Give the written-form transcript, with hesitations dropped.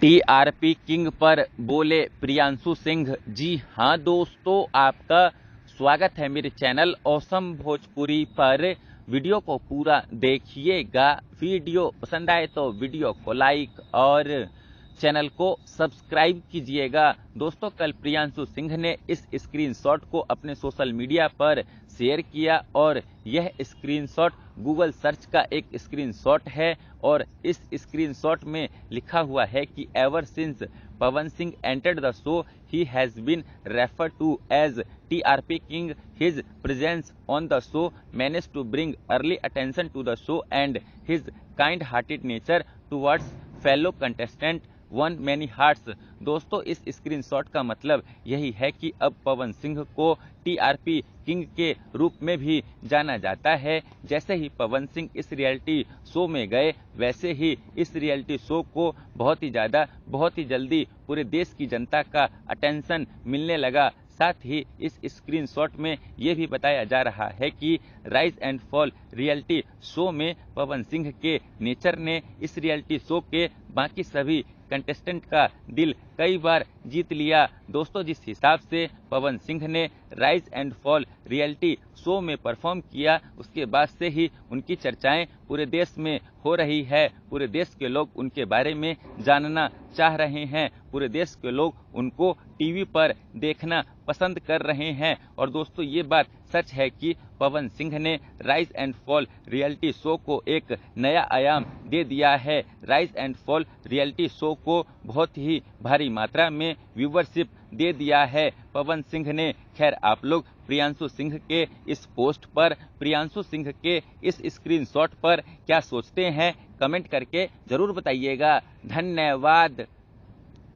TRP king पर बोले प्रियांशु सिंह। जी हाँ दोस्तों, आपका स्वागत है मेरे चैनल ऑसम भोजपुरी पर। वीडियो को पूरा देखिएगा। वीडियो पसंद आए तो वीडियो को लाइक और चैनल को सब्सक्राइब कीजिएगा। दोस्तों, कल प्रियांशु सिंह ने इस स्क्रीनशॉट को अपने सोशल मीडिया पर शेयर किया और यह स्क्रीनशॉट गूगल सर्च का एक स्क्रीनशॉट है और इस स्क्रीनशॉट में लिखा हुआ है कि ever since Pawan Singh entered the show he has been referred to as TRP king. His presence on the show managed to bring early attention to the show and his kind hearted nature towards fellow contestant won many hearts. दोस्तों, इस screenshot का मतलब यही है कि अब पवन सिंह को TRP king के रूप में भी जाना जाता है। जैसे ही पवन सिंह इस रियलिटी शो में गए, वैसे ही इस रियलिटी शो को बहुत ही जल्दी पूरे देश की जनता का अटेंशन मिलने लगा। साथ ही इस स्क्रीनशॉट में ये भी बताया जा रहा है कि rise and fall reality show में पवन सिंह के नेचर ने इस रियलिटी शो के बाकी सभी कंटेस्टेंट का दिल कई बार जीत लिया। दोस्तों, जिस हिसाब से पवन सिंह ने rise and fall reality show में परफॉर्म किया, उसके बाद से ही उनकी चर्चाएं पूरे देश में हो रही है। पूरे देश के लोग उनके बारे में जानना चाह रहे हैं। पूरे देश के लोग उनको टीवी पर देखना पसंद कर रहे हैं। और दोस्तों, ये बात सच है कि पवन सिंह ने rise and fall reality show को एक नया आयाम दे दिया है। Rise and fall reality show को बहुत ही भारी मात्रा में व्यूवरशिप दे दिया है पवन सिंह ने। खैर, आप लोग प्रियांशु सिंह के इस पोस्ट पर, प्रियांशु सिंह के इस स्क्रीनशॉट पर क्या सोचते हैं, कमेंट करके जरूर बताइएगा। धन्यवाद।